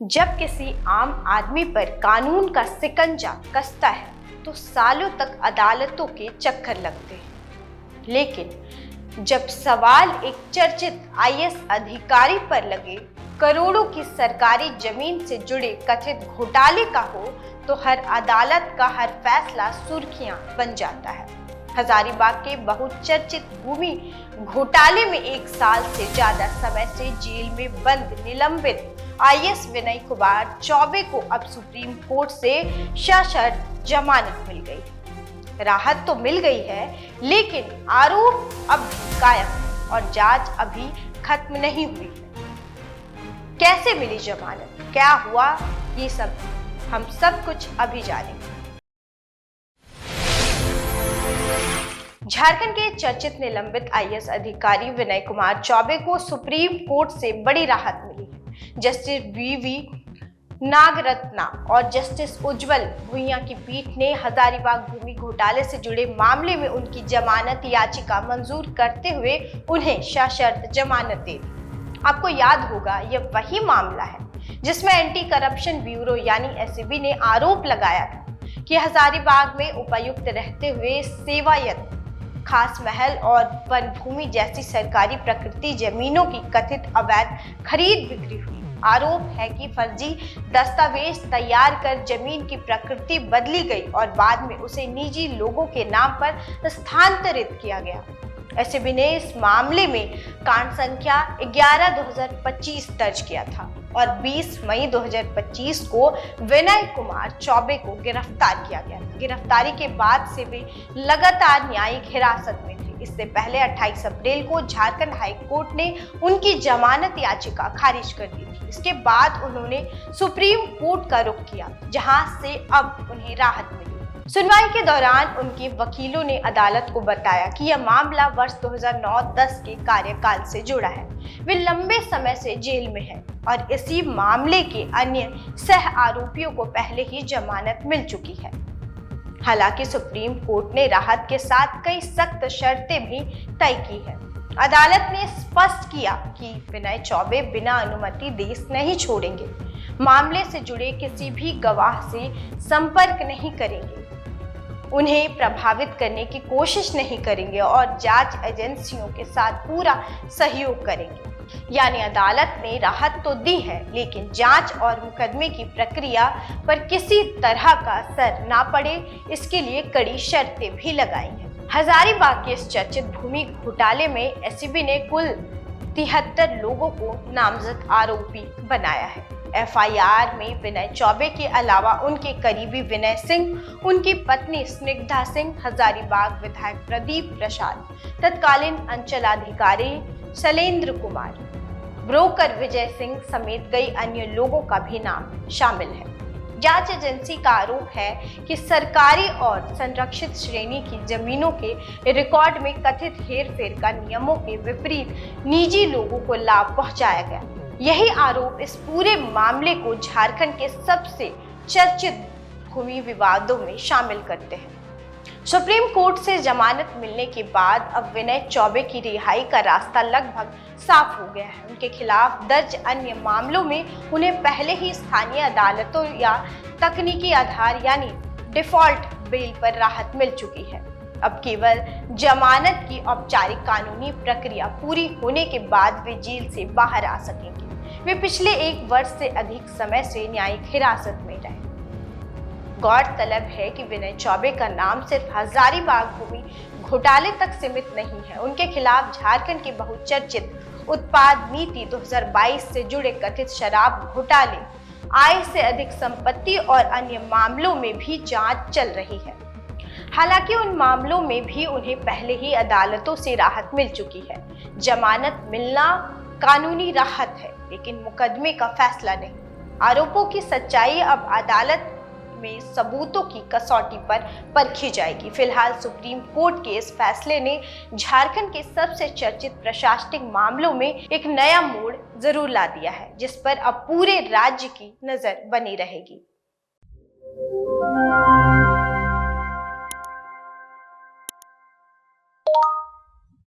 जब किसी आम आदमी पर कानून का शिकंजा कसता है तो सालों तक अदालतों के चक्कर लगते हैं। लेकिन जब सवाल एक चर्चित आईएएस अधिकारी पर लगे, करोड़ों की सरकारी जमीन से जुड़े कथित घोटाले का हो, तो हर अदालत का हर फैसला सुर्खियां बन जाता है। हजारीबाग के बहुचर्चित भूमि घोटाले में 1 साल से ज्यादा समय से जेल में बंद निलंबित आईएएस विनय कुमार चौबे को अब सुप्रीम कोर्ट से सशर्त जमानत मिल गई। राहत तो मिल गई है, लेकिन आरोप अब भी कायम है और जांच अभी खत्म नहीं हुई है। कैसे मिली जमानत, क्या हुआ, ये सब हम सब कुछ अभी जानेंगे। झारखंड के चर्चित निलंबित आईएएस अधिकारी विनय कुमार चौबे को सुप्रीम कोर्ट से बड़ी राहत मिली है। जस्टिस वीवी नागरत्ना और जस्टिस उज्जवल भुइयां की पीठ ने हजारीबाग भूमि घोटाले से जुड़े मामले में उनकी जमानत याचिका मंजूर करते हुए उन्हें सशर्त जमानत दे दी। आपको याद होगा, यह वही मामला है जिसमें एंटी करप्शन ब्यूरो यानी एसीबी ने आरोप लगाया था कि हजारीबाग में उपायुक्त रहते हुए सेवायत, खास महल और वन भूमि जैसी सरकारी प्रकृति जमीनों की कथित अवैध खरीद बिक्री हुई। आरोप है कि फर्जी दस्तावेज तैयार कर जमीन की प्रकृति बदली गई और बाद में उसे निजी लोगों के नाम पर स्थानांतरित किया गया। एसीबी ने इस मामले में कांड संख्या 11/2025 दर्ज किया था और 20 मई 2025 को विनय कुमार चौबे को गिरफ्तार किया गया था। गिरफ्तारी के बाद से वे लगातार न्यायिक हिरासत में थे। इससे पहले 28 अप्रैल को झारखंड हाई कोर्ट ने उनकी जमानत याचिका खारिज कर दी थी। इसके बाद उन्होंने सुप्रीम कोर्ट का रुख किया, जहां से अब उन्हें राहत मिली। सुनवाई के दौरान उनके वकीलों ने अदालत को बताया कि यह मामला वर्ष 2009-10 के कार्यकाल से जुड़ा है। वे लंबे समय से जेल में हैं और इसी मामले के अन्य सह आरोपियों को पहले ही जमानत मिल चुकी है। हालांकि सुप्रीम कोर्ट ने राहत के साथ कई सख्त शर्तें भी तय की है। अदालत ने स्पष्ट किया कि विनय चौबे बिना अनुमति देश नहीं छोड़ेंगे, मामले से जुड़े किसी भी गवाह से संपर्क नहीं करेंगे, उन्हें प्रभावित करने की कोशिश नहीं करेंगे और जांच एजेंसियों के साथ पूरा सहयोग करेंगे। यानी अदालत ने राहत तो दी है, लेकिन जांच और मुकदमे की प्रक्रिया पर किसी तरह का असर ना पड़े, इसके लिए कड़ी शर्तें भी लगाई हैं। हजारीबाग के इस चर्चित भूमि घोटाले में एसीबी ने कुल 73 लोगों को नामजद आरोपी बनाया है। एफआईआर में विनय चौबे के अलावा उनके करीबी विनय सिंह, उनकी पत्नी स्निग्धा सिंह, हजारीबाग विधायक प्रदीप प्रसाद, तत्कालीन अंचलाधिकारी शैलेंद्र कुमार, ब्रोकर विजय सिंह समेत कई अन्य लोगों का भी नाम शामिल है। जांच एजेंसी का आरोप है कि सरकारी और संरक्षित श्रेणी की जमीनों के रिकॉर्ड में कथित हेरफेर का नियमों के विपरीत निजी लोगों को लाभ पहुंचाया गया। यही आरोप इस पूरे मामले को झारखंड के सबसे चर्चित भूमि विवादों में शामिल करते हैं। सुप्रीम कोर्ट से जमानत मिलने के बाद अब विनय चौबे की रिहाई का रास्ता लगभग साफ हो गया है। उनके खिलाफ दर्ज अन्य मामलों में उन्हें पहले ही स्थानीय अदालतों या तकनीकी आधार यानी डिफॉल्ट बेल पर राहत मिल चुकी है। अब केवल जमानत की औपचारिक कानूनी प्रक्रिया पूरी होने के बाद वे जेल से बाहर आ सकेंगे। वे पिछले 1 वर्ष से अधिक समय से न्यायिक हिरासत में रहे। गौरतलब है कि विनय चौबे का नाम सिर्फ हजारीबाग भूमि घोटाले तक सीमित नहीं है। उनके खिलाफ झारखंड की बहुचर्चित उत्पाद नीति 2022 से जुड़े कथित शराब घोटाले, आय से अधिक संपत्ति और अन्य मामलों में भी जांच चल रही है। हालांकि उन मामलों में भी उन्हें पहले ही अदालतों से राहत मिल चुकी है। जमानत मिलना कानूनी राहत है, लेकिन मुकदमे का फैसला नहीं। आरोपों की सच्चाई अब अदालत में सबूतों की कसौटी पर परखी जाएगी। फिलहाल सुप्रीम कोर्ट के इस फैसले ने झारखंड के सबसे चर्चित प्रशासनिक मामलों में एक नया मोड़ जरूर ला दिया है, जिस पर अब पूरे राज्य की नजर बनी रहेगी।